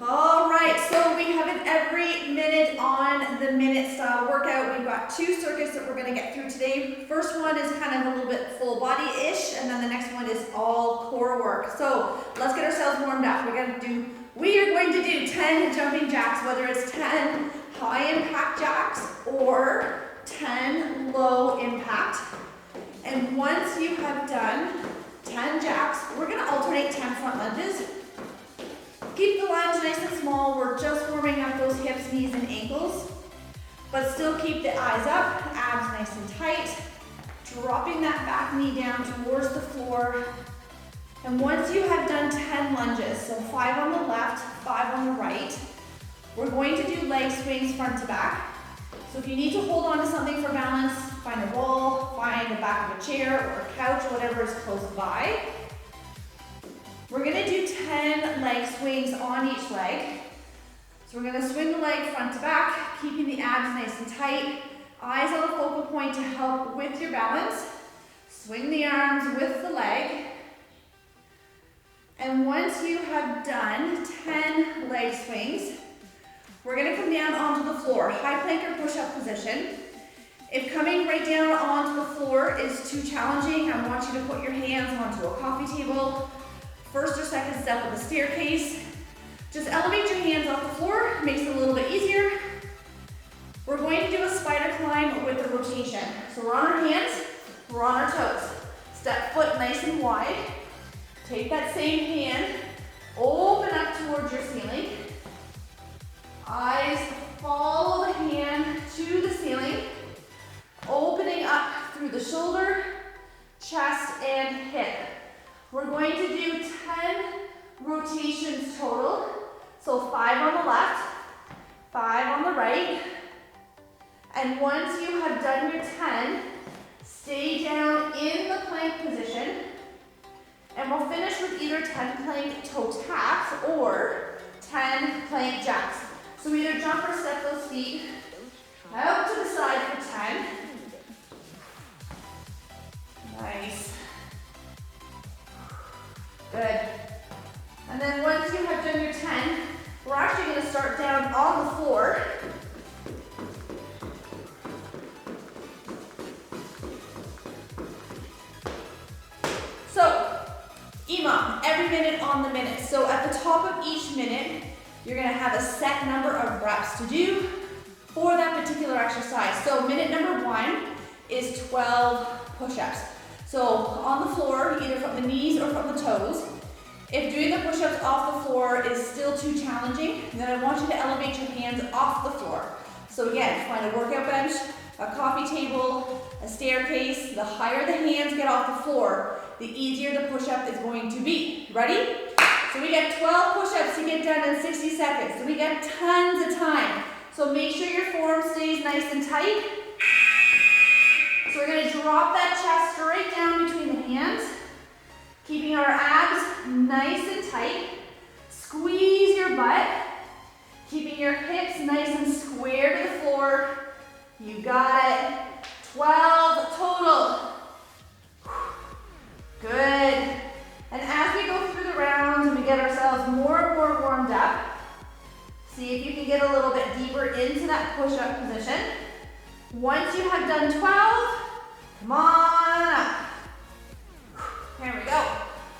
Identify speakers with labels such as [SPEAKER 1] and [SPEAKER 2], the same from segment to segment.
[SPEAKER 1] All right, so we have an every minute on the minute style workout. We've got 2 circuits that we're gonna get through today. First one is kind of a little bit full body-ish, and then the next one is all core work. So let's get ourselves warmed up. We are going to do 10 jumping jacks, whether it's 10 high impact jacks or 10 low impact. And once you have done 10 jacks, we're gonna alternate 10 front lunges. Keep the lunge nice and small. We're just warming up those hips, knees, and ankles. But still keep the eyes up, abs nice and tight. Dropping that back knee down towards the floor. And once you have done 10 lunges, so 5 on the left, 5 on the right, we're going to do leg swings front to back. So if you need to hold on to something for balance, find a wall, find the back of a chair or a couch, whatever is close by. We're gonna do 10 leg swings on each leg. So we're gonna swing the leg front to back, keeping the abs nice and tight. Eyes on the focal point to help with your balance. Swing the arms with the leg. And once you have done 10 leg swings, we're gonna come down onto the floor, high plank or push-up position. If coming right down onto the floor is too challenging, I want you to put your hands onto a coffee table, first or second step of the staircase. Just elevate your hands off the floor, makes it a little bit easier. We're going to do a spider climb with a rotation. So we're on our hands, we're on our toes. Step foot nice and wide. Take that same hand, open up towards your ceiling. Eyes follow the hand to the ceiling, opening up through the shoulder, chest, and hip. We're going to do 10 rotations total. So 5 on the left, 5 on the right. And once you have done your 10, stay down in the plank position. And we'll finish with either 10 plank toe taps or 10 plank jacks. So either jump or step those feet out to the side for 10. Nice. Good. And then once you have done your 10, we're actually going to start down on the floor. So, EMOM, every minute on the minute. So at the top of each minute, you're going to have a set number of reps to do for that particular exercise. So minute number 1 is 12 push-ups. So on the floor, either from the knees or from the toes. If doing the push-ups off the floor is still too challenging, then I want you to elevate your hands off the floor. So again, find a workout bench, a coffee table, a staircase. The higher the hands get off the floor, the easier the push-up is going to be. Ready? So we got 12 push-ups to get done in 60 seconds. So we got tons of time. So make sure your form stays nice and tight. So we're going to drop that chest straight down between the hands, keeping our abs nice and tight. Squeeze your butt, keeping your hips nice and square to the floor. You got it. 12 total. Good. And as we go through the rounds and we get ourselves more and more warmed up, see if you can get a little bit deeper into that push-up position. Once you have done 12, come on up. There we go.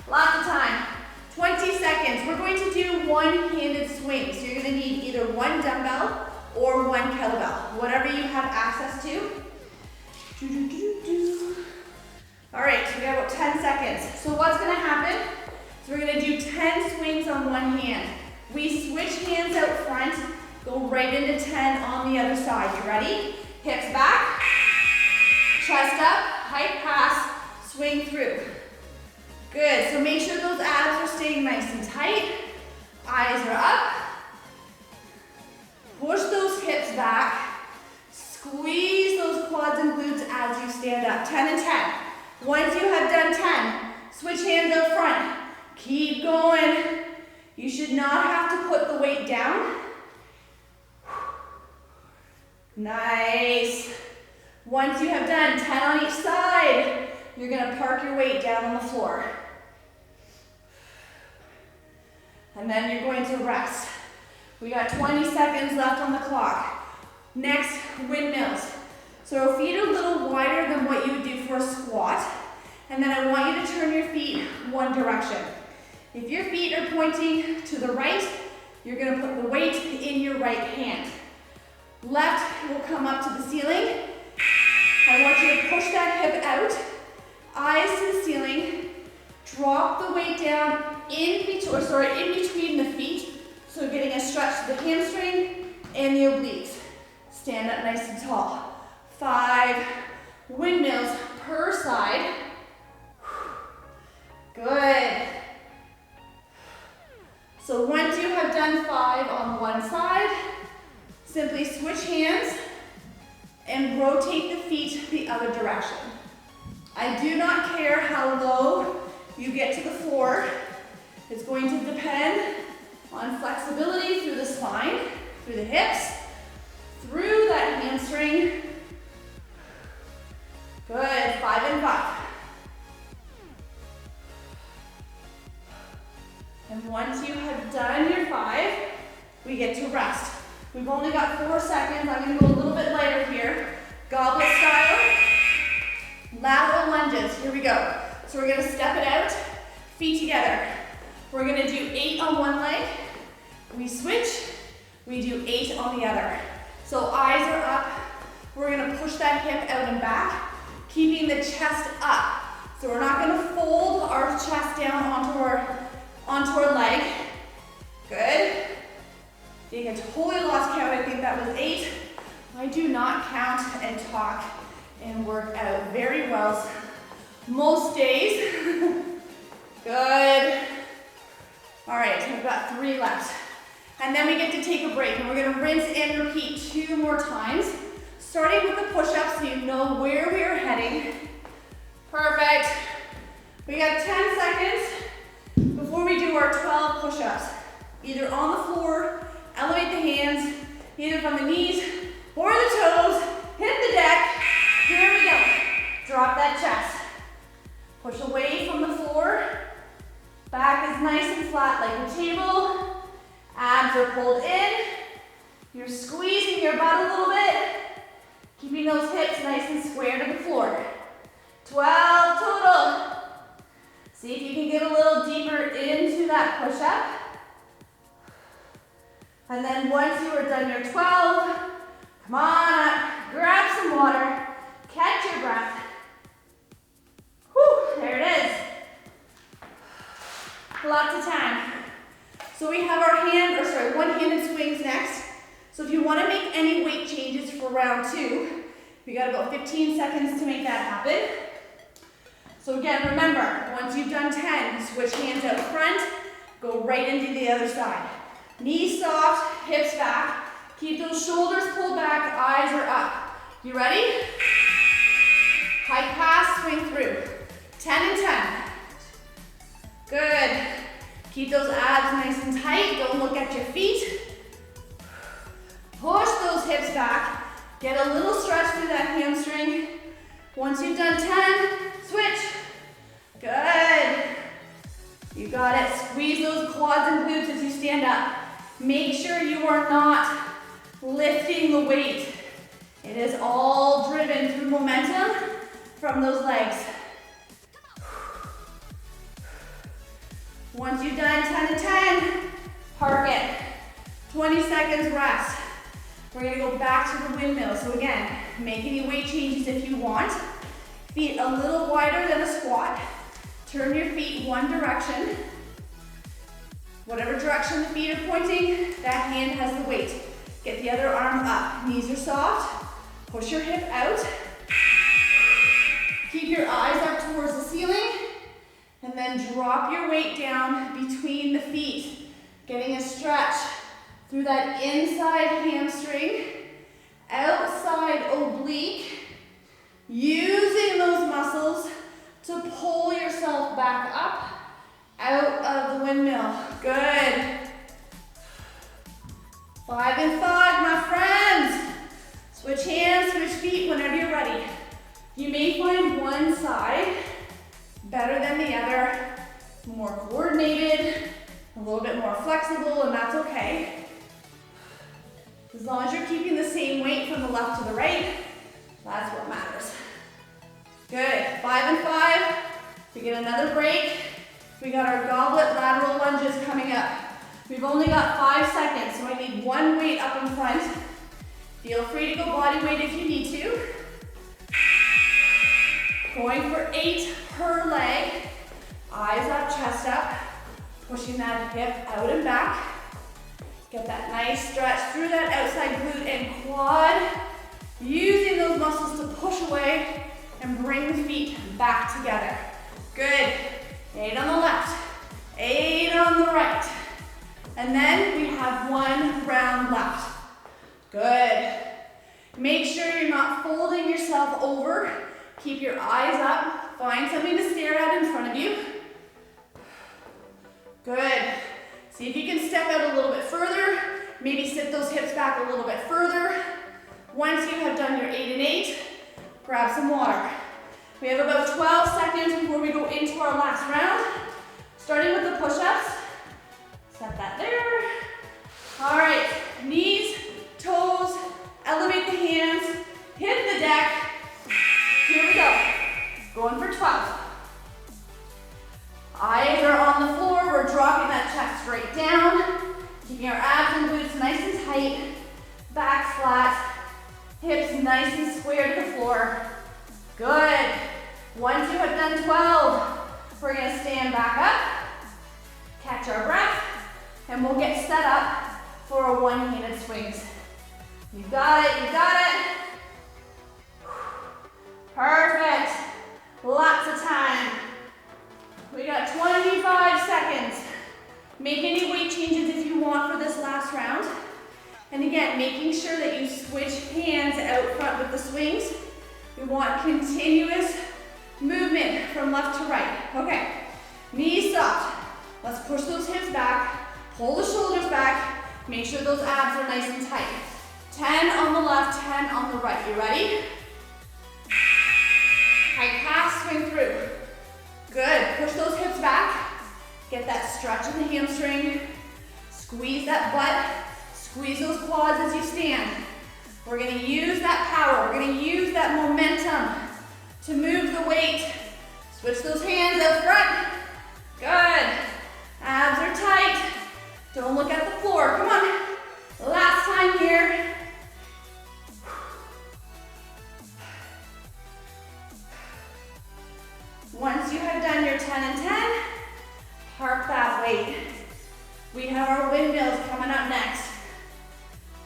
[SPEAKER 1] Lots of time. 20 seconds. We're going to do one-handed swings. So you're going to need either one dumbbell or one kettlebell, whatever you have access to. All right, so we got about 10 seconds. So what's going to happen is we're going to do 10 swings on one hand. We switch hands out front, go right into 10 on the other side. You ready? Hips back, chest up, high pass, swing through. Good, so make sure those abs are staying nice and tight. Eyes are up. Push those hips back. Squeeze those quads and glutes as you stand up. 10 and 10. Once you have done 10, switch hands out front. Keep going. You should not have to put the weight down. Nice. Once you have done 10 on each side, you're going to park your weight down on the floor. And then you're going to rest. We got 20 seconds left on the clock. Next, windmills. So our feet are a little wider than what you would do for a squat. And then I want you to turn your feet one direction. If your feet are pointing to the right, you're gonna put the weight in your right hand. Left will come up to the ceiling. I want you to push that hip out, eyes to the ceiling, drop the weight down in between the feet, so getting a stretch to the hamstring and the obliques. Stand up nice and tall. 5 windmills per side. Good. So once you have done 5 on one side, simply switch hands and rotate the feet the other direction. I do not care how low you get to the floor. It's going to depend on flexibility through the spine, through the hips, through that hamstring. Good, 5 and 5. And once you have done your 5, we get to rest. We've only got 4 seconds. I'm gonna go a little bit lighter here. Goblet style, lateral lunges. Here we go. So we're gonna step it out, feet together. We're gonna do 8 on one leg. We switch, we do 8 on the other. So eyes are up. We're gonna push that hip out and back, keeping the chest up. So we're not gonna fold our chest down onto our leg. Good. I think I totally lost count. I think that was 8. I do not count and talk and work out very well most days. Good. All right, I've got 3 left. And then we get to take a break, and we're gonna rinse and repeat 2 more times, starting with the push-ups so you know where we are heading. Perfect. We got 10 seconds before we do our 12 push-ups. Either on the floor, elevate the hands, either from the knees or the toes, hit the deck. Here we go. Drop that chest. Push away from the floor. Back is nice and flat like a table. Abs are pulled in. You're squeezing your butt a little bit, keeping those hips nice and square to the floor. 12 total. See if you can get a little deeper into that push-up. And then once you are done your 12, come on up, grab some water, catch your breath. Whew, there it is. Lots of time. So we have our one-handed swings next. So if you want to make any weight changes for round 2, we got about 15 seconds to make that happen. So again, remember, once you've done 10, switch hands out front, go right into the other side. Knees soft, hips back. Keep those shoulders pulled back, eyes are up. You ready? High pass, swing through. 10 and 10. Good. Keep those abs nice and tight. Don't look at your feet. Push those hips back. Get a little stretch through that hamstring. Once you've done 10, switch. Good. You got it. Squeeze those quads and glutes as you stand up. Make sure you are not lifting the weight. It is all driven through momentum from those legs. Once you've done 10 to 10, park it. 20 seconds rest. We're gonna go back to the windmill. So again, make any weight changes if you want. Feet a little wider than a squat. Turn your feet one direction. Whatever direction the feet are pointing, that hand has the weight. Get the other arm up. Knees are soft. Push your hip out. Keep your eyes up towards the ceiling. And then drop your weight down between the feet. Getting a stretch through that inside hamstring, outside oblique. Using those muscles to pull yourself back up out of the windmill. Good. 5 and 5, my friends. Switch hands, switch feet whenever you're ready. You may find one side better than the other, more coordinated, a little bit more flexible, and that's okay. As long as you're keeping the same weight from the left to the right, that's what matters. Good, 5 and 5. We get another break. We got our goblet lateral lunges coming up. We've only got 5 seconds, so I need one weight up in front. Feel free to go body weight if you need to. Going for 8 per leg. Eyes up, chest up. Pushing that hip out and back. Get that nice stretch through that outside glute and quad. Using those muscles to push away and bring the feet back together. Good. 8 on the left, 8 on the right. And then we have 1 round left. Good. Make sure you're not folding yourself over. Keep your eyes up. Find something to stare at in front of you. Good. See if you can step out a little bit further. Maybe sit those hips back a little bit further. Once you have done your 8 and 8, grab some water. We have about 12 seconds before we go into our last round. Starting with the push-ups. Set that there. All right, knees, toes, elevate the hands, hit the deck. Here we go. Going for 12. Eyes are on the floor. We're dropping that chest straight down. Keeping our abs and glutes nice and tight. Back flat. Hips nice and square to the floor. Good. Once you have done 12, we're going to stand back up, catch our breath, and we'll get set up for our one-handed swings. You got it, you got it. Perfect. Lots of time. We got 25 seconds. Make any weight changes if you want for this last round. And again, making sure that you switch hands out front with the swings. We want continuous movement from left to right. Okay, knees soft. Let's push those hips back, pull the shoulders back, make sure those abs are nice and tight. 10 on the left, 10 on the right. You ready? High calf, swing through. Good, push those hips back. Get that stretch in the hamstring. Squeeze that butt. Squeeze those quads as you stand. We're gonna use that power. We're gonna use that momentum to move the weight. Switch those hands out front. Good. Abs are tight. Don't look at the floor. Come on. Last time here. Once you have done your 10 and 10, park that weight. We have our windmills coming up next.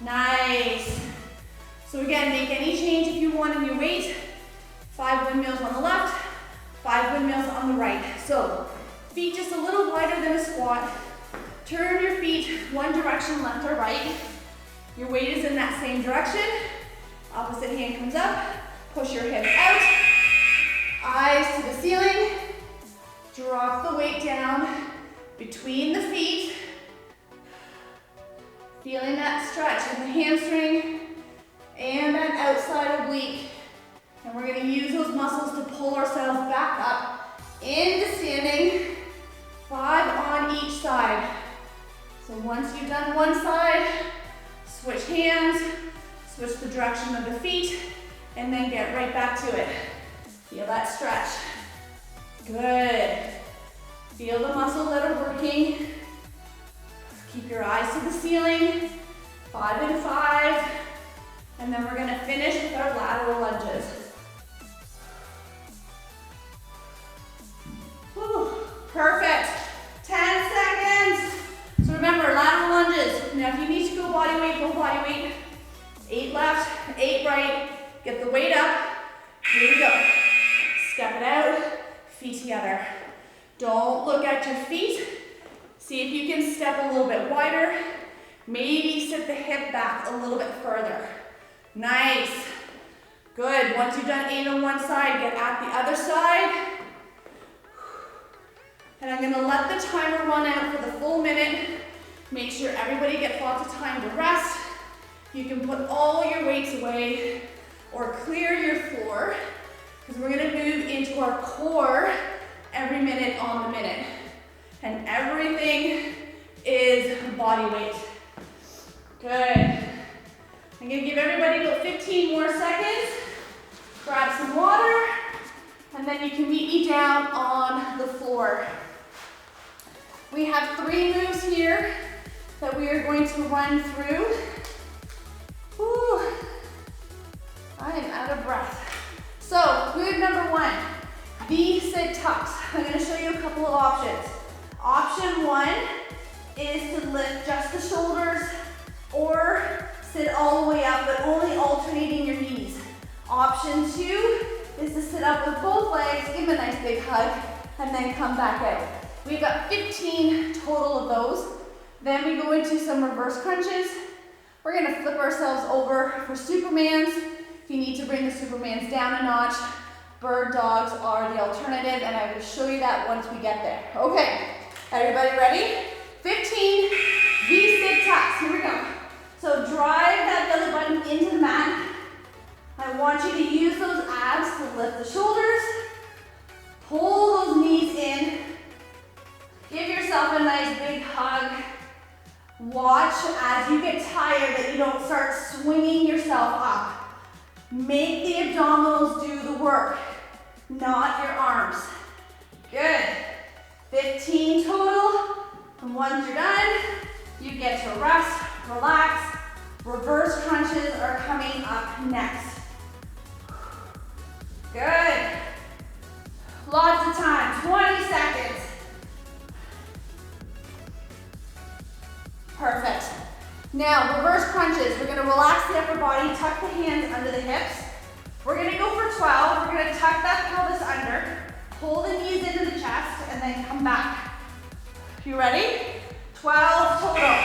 [SPEAKER 1] Nice. So again, make any change if you want in your weight. 5 windmills on the left, 5 windmills on the right. So feet just a little wider than a squat. Turn your feet one direction, left or right. Your weight is in that same direction. Opposite hand comes up. Push your hips out. Eyes to the ceiling. Drop the weight down between the feet. Feeling that stretch in the hamstring and that outside oblique. And we're going to use those muscles to pull ourselves back up into standing. 5 on each side. So once you've done one side, switch hands, switch the direction of the feet, and then get right back to it. Feel that stretch. Good. Feel the muscles that are working. Keep your eyes to the ceiling. 5 and 5. And then we're going to finish with our lateral lunges. Whew. Perfect. 10 seconds. So remember, lateral lunges. Now if you need to go body weight, go body weight. 8 left, 8 right. Get the weight up. Here we go. Step it out, feet together. Don't look at your feet. See if you can step a little bit wider. Maybe sit the hip back a little bit further. Nice. Good. Once you've done 8 on one side, get at the other side. And I'm gonna let the timer run out for the full minute. Make sure everybody gets lots of time to rest. You can put all your weights away or clear your floor, because we're gonna move into our core every minute on the minute. And everything is body weight. Good. I'm gonna give everybody about 15 more seconds. Grab some water, and then you can meet me down on the floor. We have 3 moves here that we are going to run through. Whew. I am out of breath. So, move number 1, V-sit tucks. I'm gonna show you a couple of options. Option 1 is to lift just the shoulders or sit all the way up, but only alternating your knees. Option 2 is to sit up with both legs, give a nice big hug, and then come back out. We've got 15 total of those. Then we go into some reverse crunches. We're gonna flip ourselves over for Supermans. If you need to bring the Supermans down a notch, bird dogs are the alternative, and I will show you that once we get there. Okay, everybody ready? 15 V-sit tucks, here we go. So drive that belly button into the mat. I want you to use those abs to lift the shoulders, pull those knees in, give yourself a nice big hug. Watch as you get tired that you don't start swinging yourself up. Make the abdominals do the work, not your arms. Good. 15 total, and once you're done, you get to rest, relax. Reverse crunches are coming up next. Good. Lots of time, 20 seconds. Perfect. Now, reverse crunches. We're gonna relax the upper body, tuck the hands under the hips. We're gonna go for 12. We're gonna tuck that pelvis under, pull the knees into the chest, and then come back. You ready? 12 total.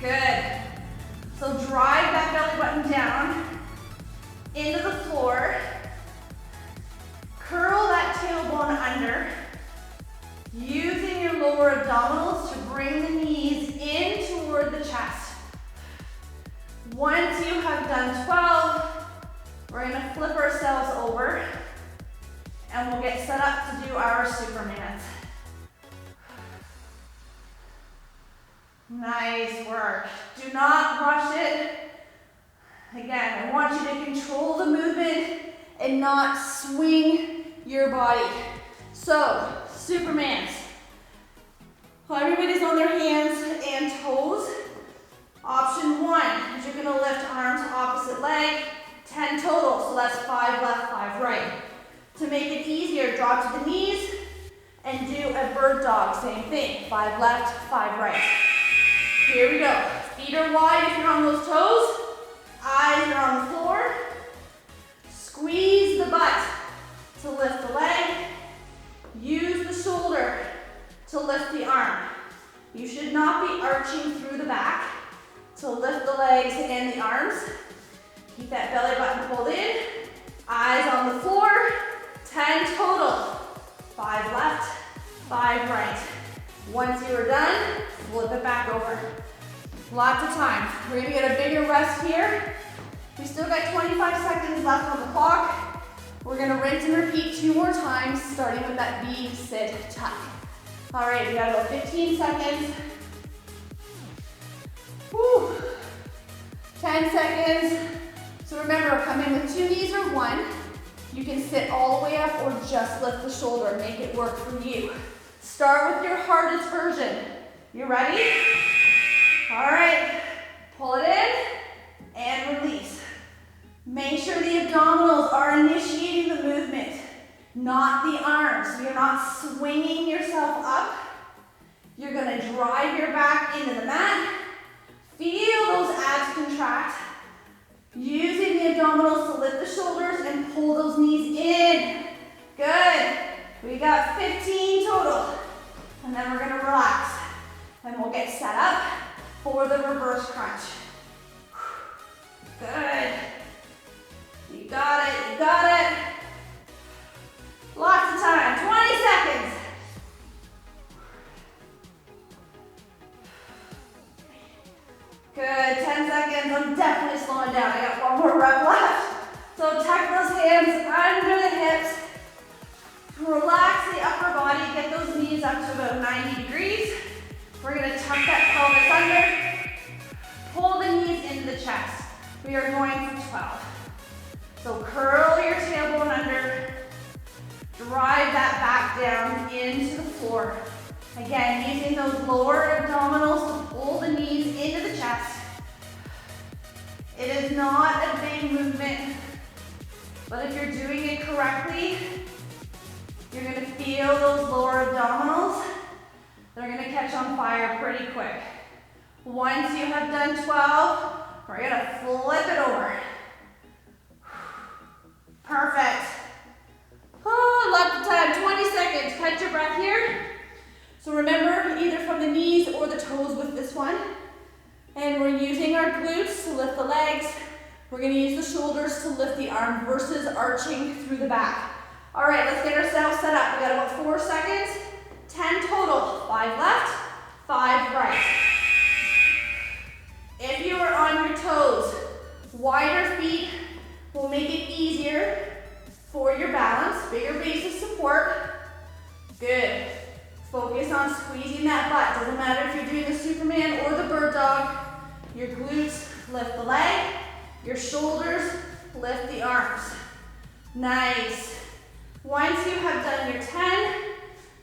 [SPEAKER 1] Good. So drive that belly button down into the floor. Curl that tailbone under, using your lower abdominals to bring the knees in toward the chest. Once you have done 12, we're gonna flip ourselves over and we'll get set up to do our Supermans. Nice work. Do not rush it. Again, I want you to control the movement and not swing your body. So, Supermans. Everybody's on their hands and toes. Option 1 is you're gonna lift arms opposite leg, 10 total, so that's 5 left, 5 right. To make it easier, drop to the knees and do a bird dog, same thing, 5 left, 5 right. Here we go. Feet are wide if you're on those toes. Eyes are on the floor. Squeeze the butt to lift the leg. Use the shoulder to lift the arm. You should not be arching through the back to lift the legs and the arms. Keep that belly button pulled in. Eyes on the floor. 10 total. 5 left, 5 right. Once you are done, flip it back over. Lots of time. We're gonna get a bigger rest here. We still got 25 seconds left on the clock. We're gonna rinse and repeat 2 more times, starting with that V-sit tuck. All right, we got about 15 seconds. Whew. 10 seconds. So remember, come in with 2 knees or 1. You can sit all the way up or just lift the shoulder. Make it work for you. Start with your hardest version. You ready? All right, pull it in and release. Make sure the abdominals are initiating the movement, not the arms. You're not swinging yourself up. You're gonna drive your back into the mat. Feel those abs contract. Using the abdominals to lift the shoulders and pull those knees in. Good. We got 15 total. And then we're gonna relax. And we'll get set up for the reverse crunch. Good. You got it, you got it. Lots of time, 20 seconds. Good, 10 seconds. I'm definitely slowing down. I got 1 more rep left. So tuck those hands under the hips. Relax the upper body. Get those knees up to about 90 degrees. We're gonna tuck that pelvis under. Pull the knees into the chest. We are going for 12. So curl your tailbone under, drive that back down into the floor. Again, using those lower abdominals to pull the knees into the chest. It is not a big movement, but if you're doing it correctly, you're gonna feel those lower abdominals. They're gonna catch on fire pretty quick. Once you have done 12, we're gonna flip it over. Perfect. Oh, lots of time, 20 seconds. Catch your breath here. So remember, either from the knees or the toes with this one. And we're using our glutes to lift the legs. We're gonna use the shoulders to lift the arm versus arching through the back. All right, let's get ourselves set up. We got about 4 seconds, 10 total. 5 left, 5 right. If you are on your toes, wider feet will make it easier for your balance, bigger base of support. Good. Focus on squeezing that butt. Doesn't matter if you're doing the Superman or the bird dog. Your glutes lift the leg, your shoulders lift the arms. Nice. Once you have done your 10,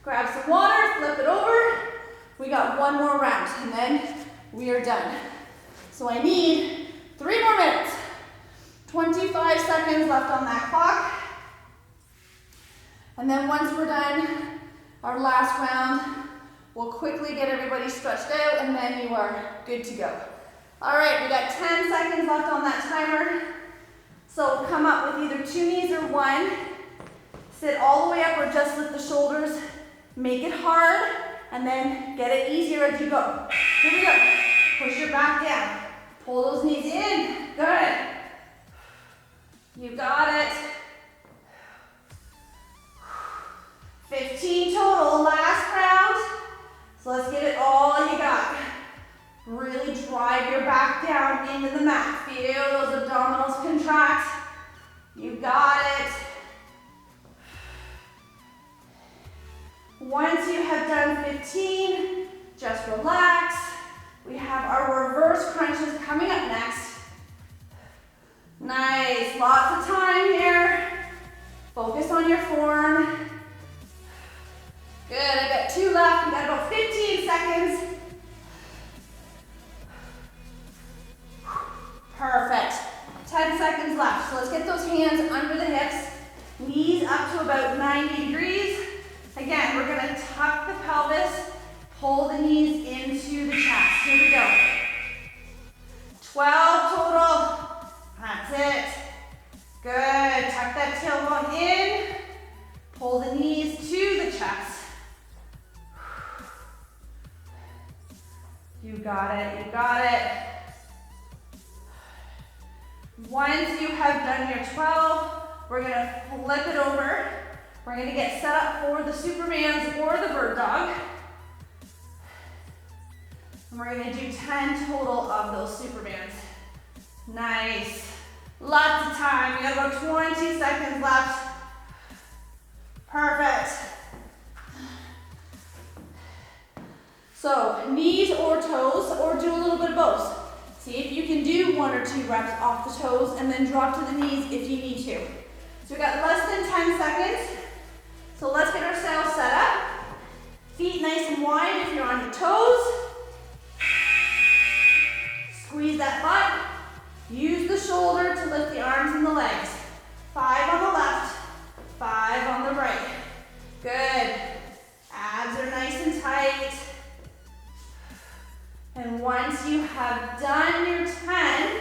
[SPEAKER 1] grab some water, flip it over. We got 1 more round and then we are done. So I need 3 more minutes. 25 seconds left on that clock. And then once we're done, our last round, we'll quickly get everybody stretched out and then you are good to go. All right, we got 10 seconds left on that timer. So come up with either 2 knees or 1. Sit all the way up or just lift the shoulders. Make it hard and then get it easier as you go. Here we go. Push your back down. Pull those knees in. Good. You got it. 15 total, last round. So let's give it all you got. Really drive your back down into the mat. Feel those abdominals contract. You got it. Once you have done 15, just relax. We have our reverse crunches coming up next. Nice, lots of time here. Focus on your form. Good, I got 2 left. We got about 15 seconds. Perfect. 10 seconds left. So let's get those hands under the hips. Knees up to about 90 degrees. Again, we're gonna tuck the pelvis, pull the knees into the chest. Here we go. 12 total. That's it. Good. Tuck that tailbone in. Pull the knees to the chest. You got it. You got it. Once you have done your 12, we're going to flip it over. We're going to get set up for the Supermans or the bird dog. And we're going to do 10 total of those Supermans. Nice. Lots of time. We got about 20 seconds left. Perfect. So knees or toes, or do a little bit of both. See if you can do 1 or 2 reps off the toes and then drop to the knees if you need to. So we got less than 10 seconds. So let's get ourselves set up. Feet nice and wide if you're on your toes. Squeeze that butt. Use the shoulder to lift the arms and the legs. 5 on the left, 5 on the right. Good. Abs are nice and tight. And once you have done your 10,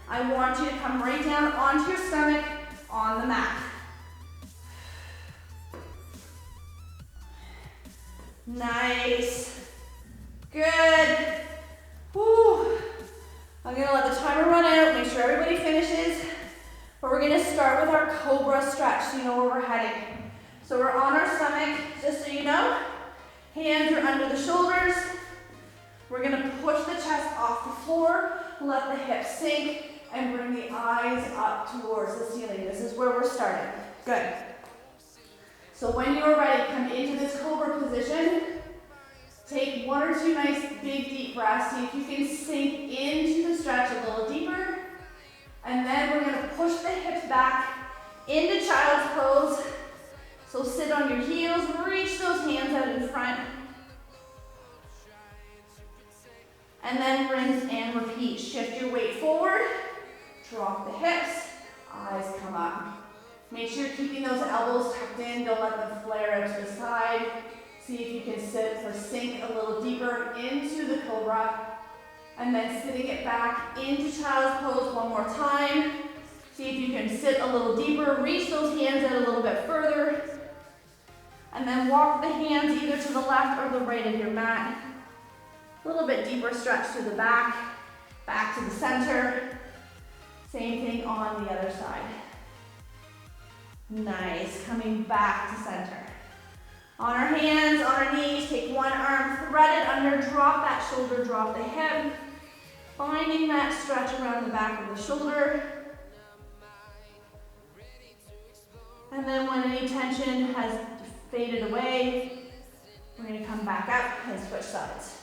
[SPEAKER 1] I want you to come right down onto your stomach on the mat. Nice. Good. Whew. I'm gonna let the timer run out, make sure everybody finishes. But we're gonna start with our cobra stretch so you know where we're heading. So we're on our stomach, just so you know. Hands are under the shoulders. We're gonna push the chest off the floor, let the hips sink, and bring the eyes up towards the ceiling. This is where we're starting. Good. So when you are ready, come into this cobra position. Take 1 or 2 nice big deep breaths. See if you can sink into the stretch a little deeper. into child's pose. So sit on your heels, reach those hands out in front. And then rinse and repeat. Shift your weight forward, drop the hips, eyes come up. Make sure you're keeping those elbows tucked in, don't let them flare out to the side. See if you can sit or sink a little deeper into the cobra. And then sitting it back into child's pose one more time. See if you can sit a little deeper, reach those hands out a little bit further. And then walk the hands either to the left or the right of your mat. A little bit deeper stretch to the back, back to the center. Same thing on the other side. Nice, coming back to center. On our hands, on our knees, take one arm, thread it under, drop that shoulder, drop the hip. Finding that stretch around the back of the shoulder. And then when any tension has faded away, we're going to come back up and switch sides.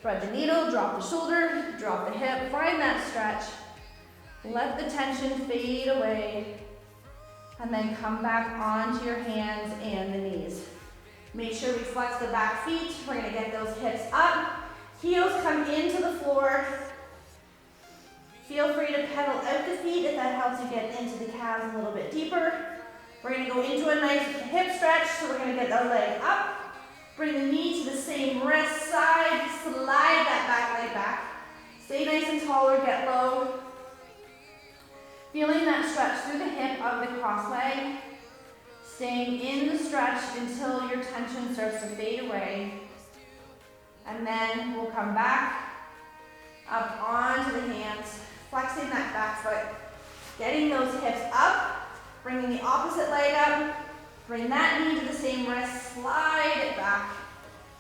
[SPEAKER 1] Thread the needle, drop the shoulder, drop the hip, find that stretch. Let the tension fade away. And then come back onto your hands and the knees. Make sure we flex the back feet. We're going to get those hips up. Heels come into the floor. Feel free to pedal out the feet if that helps you get into the calves a little bit deeper. We're going to go into a nice hip stretch, so we're going to get our leg up. Bring the knee to the same wrist side. Slide that back leg back. Stay nice and tall or get low. Feeling that stretch through the hip of the cross leg. Staying in the stretch until your tension starts to fade away. And then we'll come back up onto the hands, flexing that back foot, getting those hips up, bringing the opposite leg up, bring that knee to the same wrist, slide it back,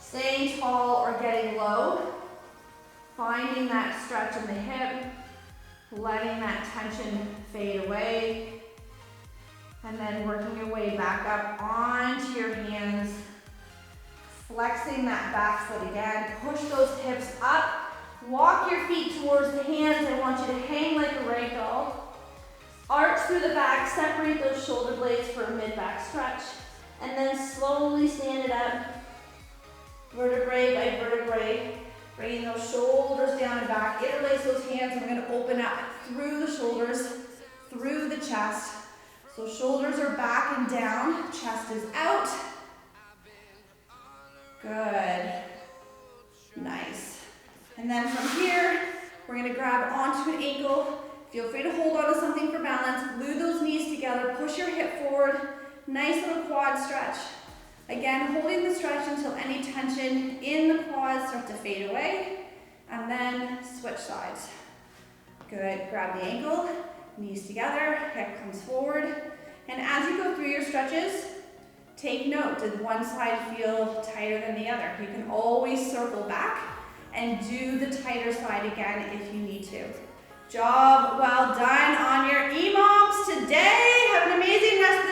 [SPEAKER 1] staying tall or getting low, finding that stretch in the hip, letting that tension fade away, and then working your way back up onto your hands, flexing that back foot again, push those hips up, walk your feet towards the hands. I want you to hang like a rag doll. Arch through the back, separate those shoulder blades for a mid-back stretch, and then slowly stand it up, vertebrae by vertebrae, bringing those shoulders down and back. Interlace those hands, and we're going to open up through the shoulders, through the chest. So shoulders are back and down, chest is out. Good. Nice. And then from here, we're going to grab onto an ankle. Feel free to hold on to something for balance. Glue those knees together. Push your hip forward. Nice little quad stretch. Again, holding the stretch until any tension in the quads starts to fade away. And then switch sides. Good. Grab the ankle. Knees together. Hip comes forward. And as you go through your stretches, take note. Did one side feel tighter than the other? You can always circle back and do the tighter side again if you need to. Job well done on your EMOMs today. Have an amazing rest of the